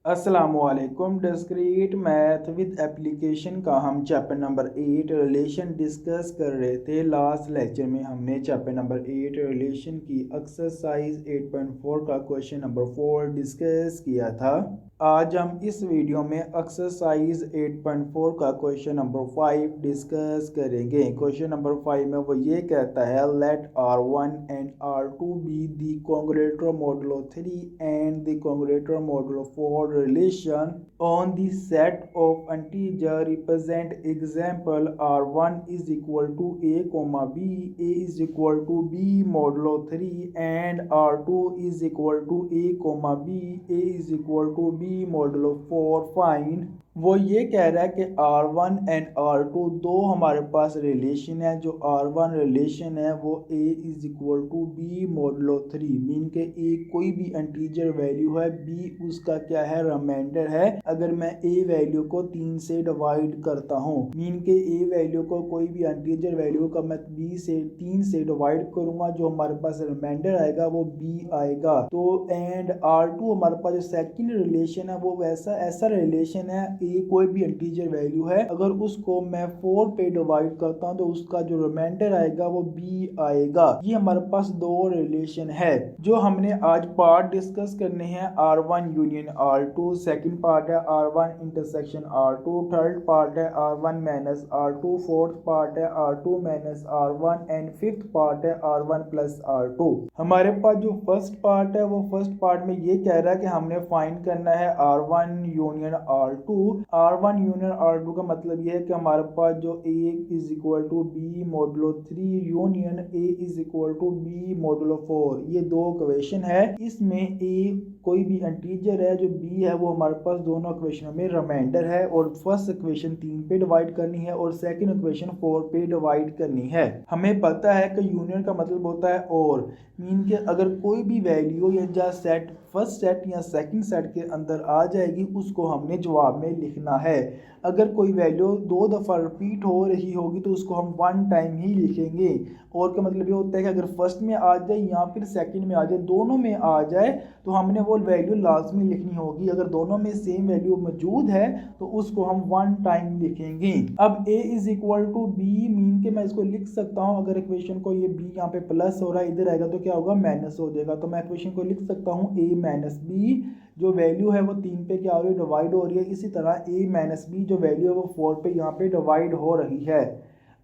अस्सलामुअलैकुम। Discrete math with application का हम चैप्टर नंबर 8 रिलेशन डिस्कस कर रहे थे। लास्ट लेक्चर में हमने चैप्टर नंबर 8 रिलेशन की एक्सरसाइज 8.4 का क्वेश्चन नंबर 4 डिस्कस किया था। आज हम इस वीडियो में एक्सरसाइज 8.4 का क्वेश्चन नंबर 5 डिस्कस करेंगे। क्वेश्चन नंबर 5 में वो ये कहता है let R1 and R2 be the congruence modulo 3 and the congruence modulo 4 relation on the set of integer represent example R1 is equal to a comma b, a is equal to b modulo 3 and R2 is equal to a comma b, a is equal to b modulo 4 find। वो ये कह रहा है कि R1 and R2 दो हमारे पास relation है। जो R1 रिलेशन है वो A is equal to B modulo 3 mean के A कोई भी इंटीजर वैल्यू है, B उसका क्या है, रिमाइंडर है। अगर मैं A वैल्यू को 3 से डिवाइड करता हूँ, मीन के A वैल्यू को कोई भी इंटीजर वैल्यू का मैं 3 से डिवाइड करूंगा, जो हमारे पास रिमाइंडर आएगा वो B आएगा। तो एंड R2 हमारे पास जो सेकंड रिलेशन है वो ऐसा रिलेशन है, कोई भी इंटीजर वैल्यू है, अगर उसको मैं 4 पे डिवाइड करता हूं तो उसका जो रिमाइंडर आएगा वो b आएगा। ये हमारे पास दो रिलेशन है जो हमने आज पार्ट डिस्कस करने हैं। R1 union R2, second part है R1 intersection R2, third part है R1 minus R2, fourth part है R2 minus R1 and fifth part है R1 प्लस R2। हमारे पास जो फर्स्ट पार्ट है वो फर्स्ट पार्ट में ये कह रहा है कि हमने फाइंड करना है R1 union R2। R1 union R2 का मतलब ये है कि हमारे पास जो A is equal to B modulo 3 union A is equal to B modulo 4, ये दो इक्वेशन है। इसमें A कोई भी इंटीजर है, जो B है वो हमारे पास दोनों इक्वेशन में रिमाइंडर है, और फर्स्ट इक्वेशन 3 पे डिवाइड करनी है और सेकंड इक्वेशन 4 पे डिवाइड करनी है। हमें पता है कि यूनियन का मतलब होता है और, मीन के अगर कोई भी वैल्यू या सेट फर्स्ट सेट या सेकंड सेट के अंदर आ जाएगी उसको हमने जवाब में लिखना है। अगर कोई वैल्यू 2 दफ़ा रिपीट हो रही होगी तो उसको हम 1 टाइम ही लिखेंगे। और का मतलब ये होता है कि अगर फर्स्ट में आ जाए या फिर सेकंड में आ जाए, दोनों में आ जाए तो हमने वो वैल्यू लाजमी लिखनी होगी। अगर दोनों में सेम वैल्यू मौजूद है तो उसको हम 1 टाइम लिखेंगे। अब a is equal to B, mean के मैं इसको लिख सकता हूँ, अगर इक्वेशन को ये b यहाँ पे प्लस हो रहा है, इधर आएगा तो क्या होगा, माइनस हो जाएगा। तो मैं इक्वेशन को लिख सकता हूँ a माइनस बी, जो वैल्यू है वो 3 पे क्या हो रही है, डिवाइड हो रही है। इसी तरह a माइनस बी जो वैल्यू है वो 4 पे यहाँ पे डिवाइड हो रही है।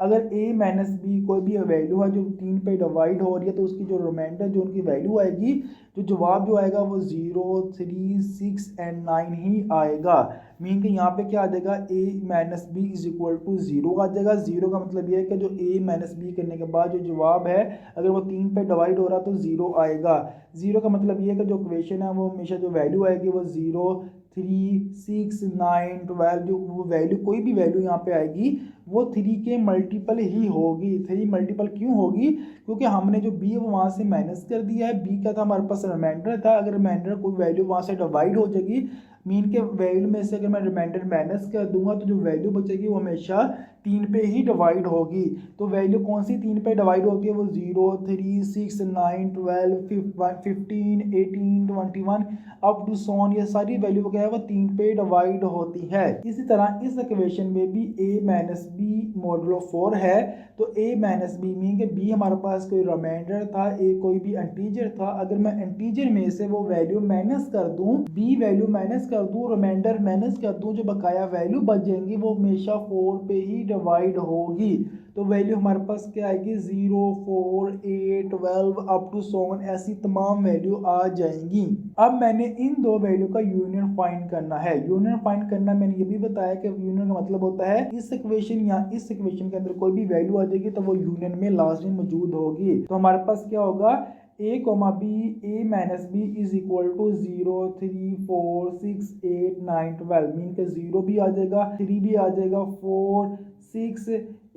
अगर a माइनस बी कोई भी वैल्यू है जो 3 पे डिवाइड हो रही है तो उसकी जो रिमाइंडर जो उनकी वैल्यू आएगी, जो जवाब जो आएगा वो 0, 3, 6 एंड 9 ही आएगा। मीन के यहाँ पे क्या आ जाएगा, a minus B is equal to 0 आ जाएगा। 0 का मतलब ये है कि जो a माइनस बी करने के बाद जो जवाब है अगर वो 3 पे डिवाइड हो रहा तो 0 आएगा। 0 का मतलब ये है कि जो इक्वेशन है वो हमेशा जो वैल्यू आएगी वो 0, 3, 6, 9, 12, जो वो वैल्यू कोई भी वैल्यू यहाँ पे आएगी वो 3 के मल्टीपल ही होगी। 3 मल्टीपल क्यों होगी, क्योंकि हमने जो b है वो वहाँ से माइनस कर दिया है। b का था हमारे पास रिमाइंडर था, अगर रिमाइंडर कोई वैल्यू वहाँ से डिवाइड हो जाएगी, मीन के वैल्यू में से अगर मैं रिमाइंडर माइनस कर दूंगा तो जो वैल्यू बचेगी वो हमेशा 3 पे ही डिवाइड होगी। तो वैल्यू कौन सी 3 पे डिवाइड होती है, वो 0, 3, 6, 9, 12, 15, 18, 21 अप टू सोन, ये सारी वैल्यू क्या है वो 3 पे डिवाइड होती है। इसी तरह इस इक्वेशन में भी a माइनस बी मॉडुलो 4 है, तो a माइनस बी मीन के b हमारे पास कोई रिमाइंडर था, a कोई भी इंटीजर था। अगर मैं इंटीजर में से वो वैल्यू माइनस कर दूं, b वैल्यू माइनस कर दूं, रिमाइंडर माइनस कर दूं, जो बकाया वैल्यू बच जाएंगी वो हमेशा 4 पे ही डिवाइड होगी। तो वैल्यू हमारे पास क्या आएगी, 0, 4, 8, 12 अप टू 7, ऐसी तमाम वैल्यू आ जाएंगी। अब मैंने इन दो वैल्यू का यूनियन फाइंड करना है। यूनियन फाइंड करना मैंने ये भी बताया कि यूनियन का मतलब होता है इस इक्वेशन या इस इक्वेशन के अंदर कोई भी वैल्यू आ जाएगी तो वो यूनियन में लाजमी मौजूद होगी। तो हमारे पास क्या होगा, a comma B, a minus B is equal to 0, 3, 4, 6, 8, 9, 12, mean के 0 भी आ जाएगा, 3 भी आ जाएगा, 4, 6,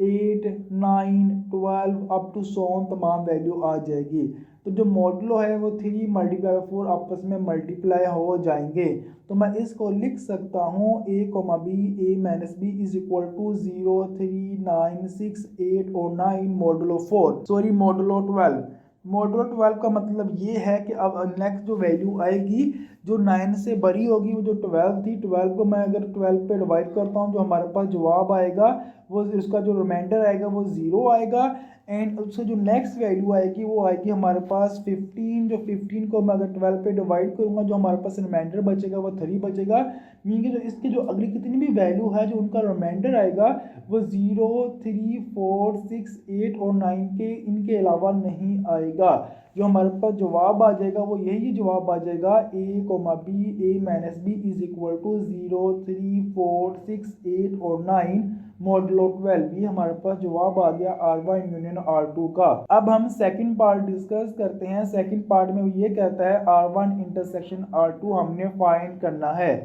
8, 9, 12 अप टू 7 तमाम वैल्यू आ जाएगी। तो जो मॉडुलो है वो 3 मल्टीप्लाई 4 आपस में मल्टीप्लाई हो जाएंगे। तो मैं इसको लिख सकता हूँ a comma B, a minus B is equal to 0, 3, 9, 6, 8 और 9 मॉडुलो 4, सॉरी मॉडुलो 12। मॉडुलो 12 का मतलब ये है कि अब नेक्स्ट जो वैल्यू आएगी जो 9 से बड़ी होगी वो जो 12 थी, 12 को मैं अगर 12 पे डिवाइड करता हूँ, जो हमारे पास जवाब आएगा वो उसका जो रिमाइंडर आएगा वो 0 आएगा। एंड उससे जो नेक्स्ट वैल्यू आएगी वो आएगी हमारे पास 15। जो 15 को मैं अगर 12 पे डिवाइड करूँगा, जो हमारे पास रिमाइंडर बचेगा वो 3 बचेगा। मीन कि जो इसके जो अगली कितनी भी वैल्यू है जो उनका रिमाइंडर आएगा वो 0, 3, 4, 6, 8 और 9 के इनके अलावा नहीं आएगा। जो हमारे पास जवाब आ जाएगा वो यही जवाब आ जाएगा a, b is equal to 0, 3, 4, 6, 8 और 9 मॉडुलो 12। ये हमारे पास जवाब आ गया R1 यूनियन R2 का। अब हम सेकंड पार्ट डिस्कस करते हैं। सेकंड पार्ट में ये कहता है R1 इंटरसेक्शन R2 हमने फाइंड करना है।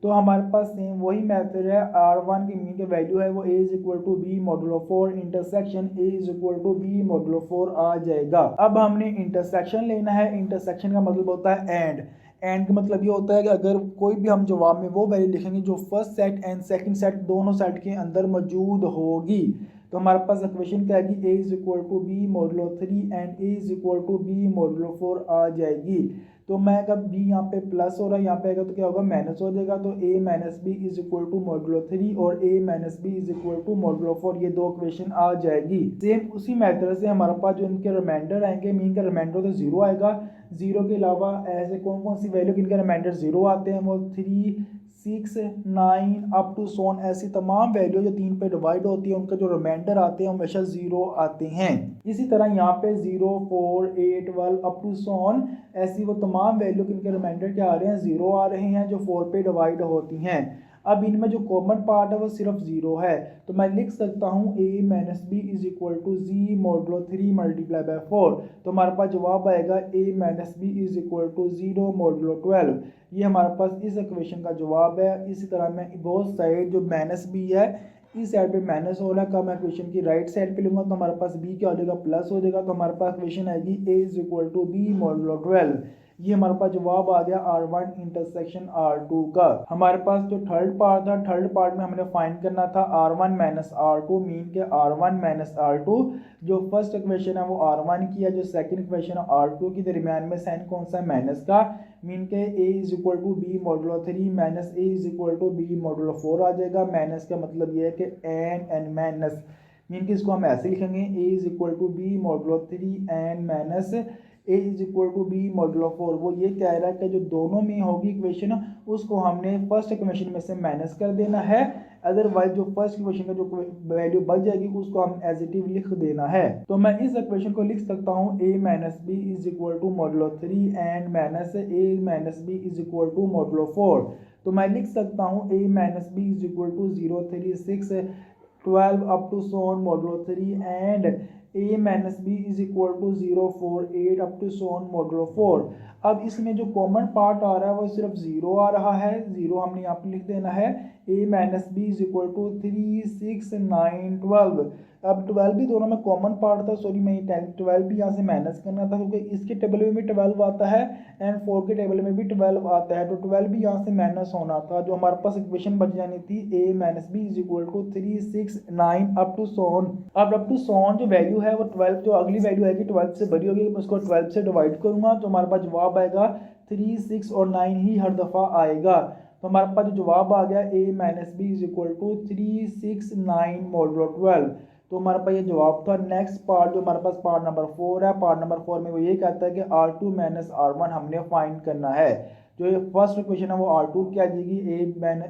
तो हमारे पास सेम वही मेथड है। R1 की मीन की वैल्यू है वो a is equal to B modulo 4 intersection a is equal to B modulo 4 आ जाएगा। अब हमने इंटरसेक्शन लेना है। इंटरसेक्शन का मतलब होता है एंड का मतलब ये होता है कि अगर कोई भी हम जवाब में वो वैल्यू लिखेंगे जो first set and second set दोनों सेट के अंदर मौजूद होगी। तो हमारे पास इक्वेशन क्या आएगी, a is equal to B modulo 3 and a is equal to B modulo 4 आ जाएगी। तो मैं अगर b यहाँ पे प्लस हो रहा है, यहाँ पे आएगा तो क्या होगा, माइनस हो जाएगा। तो a minus B is equal to modulo 3 और a minus B is equal to modulo 4, ये दो इक्वेशन आ जाएगी। सेम उसी मेथड से हमारे पास जो इनके रिमाइंडर आएंगे, मीन का रिमाइंडर तो 0 आएगा। 0 के अलावा ऐसे कौन कौन सी वैल्यू इनके रिमाइंडर 0 आते हैं, वो 3, 6, 9 अप टू सोन, ऐसी तमाम वैल्यू जो 3 पे डिवाइड होती है उनका जो रिमाइंडर आते हैं हमेशा 0 आते हैं। इसी तरह यहाँ पे 0, 4, 8, 12 अप टू सोन, ऐसी वो तमाम वैल्यू इनके रिमाइंडर क्या आ रहे हैं, 0 आ रहे हैं जो 4 पे डिवाइड होती हैं। अब इनमें जो कॉमन पार्ट है वो सिर्फ 0 है। तो मैं लिख सकता हूँ a minus B is equal to G modulo 3 multiply by 4। तो हमारे पास जवाब आएगा a minus B is equal to 0 modulo 12। ये हमारे पास इस इक्वेशन का जवाब है। इसी तरह मैं बोथ साइड जो माइनस बी है इस साइड पे माइनस हो रहा है, मैं इक्वेशन की राइट साइड पे लूंगा तो हमारे पास b क्या हो जाएगा, प्लस हो जाएगा। तो हमारे पास इक्वेशन आएगी a is equal to B modulo 12। ये हमारे पास जवाब आ गया R1 इंटरसेक्शन R2 का। हमारे पास जो थर्ड पार्ट था, थर्ड पार्ट में हमने फाइंड करना था R1 माइनस R2, मीन के R1 माइनस R2। जो फर्स्ट इक्वेशन है वो R1 की है, जो सेकंड इक्वेशन है R2 की। दरमियान में साइन कौन सा है, माइनस का। मीन के a is equal to B modulo 3 minus a is equal to B modulo 4 आ जाएगा। माइनस का मतलब ये है कि एंड माइनस, मीन कि इसको हम ऐसे लिखेंगे a is equal to B modulo 3 and minus a is equal to B modulo 4। वो ये कह रहा है कि जो दोनों में होगी इक्वेशन उसको हमने फर्स्ट इक्वेशन में से माइनस कर देना है। अदरवाइज जो फर्स्ट इक्वेशन का जो वैल्यू बच जाएगी उसको हम एज इट इज लिख देना है। तो मैं इस इक्वेशन को लिख सकता हूँ a minus B is equal to modulo 3 and minus a minus B is equal to modulo 4। तो मैं लिख सकता हूँ a minus B is equal to 0, 3, 6, 12 up to so on modulo 3 and a minus B is equal to 0, 4, 8 up to so on modulo 4। अब इसमें जो common part आ रहा है वो सिर्फ 0 आ रहा है। 0 हमने यहाँ पे लिख देना है। a minus B is equal to 3, 6, 9, 12। अब 12 भी दोनों में कॉमन पार्ट था, सॉरी मैं 12 भी यहाँ से माइनस करना था क्योंकि इसके टेबल में भी 12 आता है एंड 4 के टेबल में भी 12 आता है। तो 12 भी यहाँ से माइनस होना था। जो हमारे पास इक्वेशन बच जानी थी a minus B is equal to 3, 6, 9 up to सोन। अब अप टू सोन जो वैल्यू है वो 12, जो अगली वैल्यू है कि 12 से बड़ी होगी, मैं उसको 12 से डिवाइड करूंगा तो हमारे पास जवाब आएगा 3, 6 और 9 ही हर दफ़ा आएगा। तो हमारे पास जो जवाब आ गया a minus B is equal to 3, 6, 9 modulo 12। तो हमारे पास ये जवाब था। नेक्स्ट पार्ट जो हमारे पास पार्ट नंबर 4 है, पार्ट नंबर 4 में वो ये कहता है कि R2 माइनस R1 हमने फाइंड करना है। जो ये फर्स्ट इक्वेशन है वो R2 क्या आ जाएगी,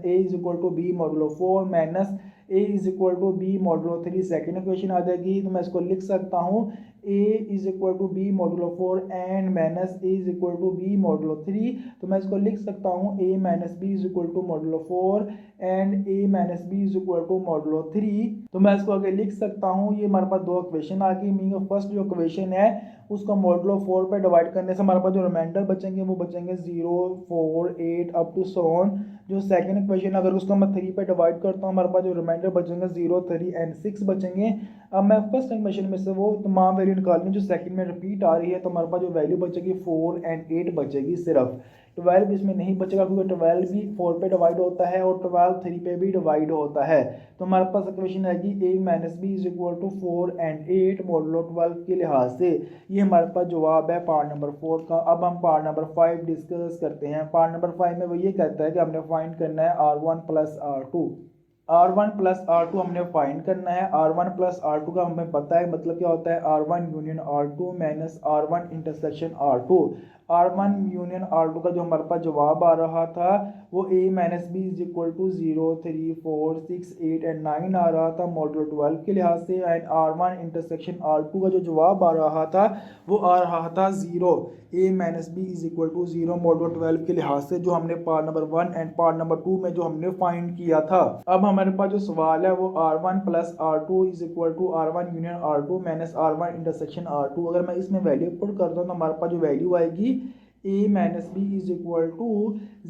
a is equal to B modulo 4 minus a is equal to B modulo 3 second equation आ जाएगी। तो मैं इसको लिख सकता हूँ a is equal to B modulo 4 and minus a is equal to B modulo 3। तो मैं इसको लिख सकता हूँ a minus B is equal to modulo 4 and a minus B is equal to modulo 3। तो मैं इसको आगे लिख सकता हूँ। ये हमारे पास दो इक्वेशन आ गई। मीन फर्स्ट जो इक्वेशन है उसको मॉडुलो 4 पे डिवाइड करने से हमारे पास जो रिमाइंडर बचेंगे वो बचेंगे 0, 4, 8 अप टू सोन। जो सेकंड इक्वेशन अगर उसको मैं 3 पे डिवाइड करता हूँ हमारे पास जो रिमाइंडर बचेंगे 0, 3 एंड 6 बचेंगे। अब मैं फर्स्ट इक्वेशन में से वो तमाम वैल्यू निकालनी जो सेकंड में रिपीट आ रही है, तो हमारे पास जो वैल्यू बचेगी 4 एंड 8 बचेगी सिर्फ। 12 इसमें नहीं बचेगा क्योंकि 12 भी 4 पे डिवाइड होता है और 12 3 पे भी डिवाइड होता है। तो हमारे पास इक्वेशन आएगी a minus B is equal to 4 and 8 modulo 12 के लिहाज से। ये हमारे पास जवाब है पार्ट नंबर 4 का। अब हम पार्ट नंबर 5 डिस्कस करते हैं। पार्ट नंबर 5 में वो ये कहता है कि हमने फाइंड करना है R1 plus R2। R1 plus R2 हमने फाइंड करना है। R1 प्लस R2 का हमें पता है मतलब क्या होता है, R1 union R2 minus R1 intersection R2। R1 union R2 का जो हमारे पास जवाब आ रहा था वो a minus B is equal to 0 3 4 6 8 and 9 आ रहा था मॉडुलो 12 के लिहाज से। एंड R1 इंटरसेक्शन R2 का जो जवाब आ रहा था वो आ रहा था 0, a minus B is equal to 0 modulo 12 के लिहाज से, जो हमने part number 1 and part number 2 में जो हमने फाइंड किया था। अब हमारे पास जो सवाल है वो R1 plus R2 is equal to R1 union R2 minus R1 intersection R2। अगर मैं इसमें वैल्यू पुट करता हूँ तो हमारे पास जो वैल्यू आएगी a minus B is equal to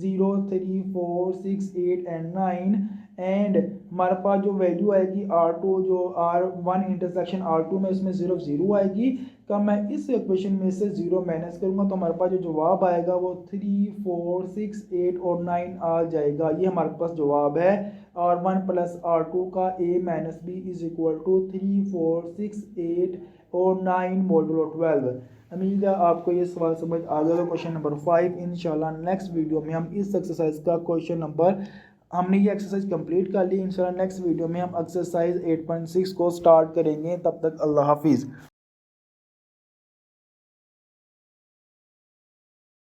0 3 4 6 8 and 9 and हमारे पास जो वैल्यू आएगी R2 जो R1 इंटरसेक्शन R2 में इसमें सिर्फ 0 आएगी। का मैं इस इक्वेशन में से 0 माइनस करूंगा तो हमारे पास जो जवाब आएगा वो 3 4 6 8 और 9 आ जाएगा। ये हमारे पास जवाब है R1 प्लस R2 का a minus B is equal to 3 4 6 8 और 9 मॉडुलो 12। उम्मीद है आपको ये सवाल समझ आ गया। क्वेश्चन नंबर 5 इंशाल्लाह नेक्स्ट वीडियो में हम इस एक्सरसाइज का क्वेश्चन नंबर, हमने ये एक्सरसाइज कंप्लीट कर ली। इंशाल्लाह नेक्स्ट वीडियो में हम एक्सरसाइज 8.6 को स्टार्ट करेंगे। तब तक अल्लाह हाफिज़।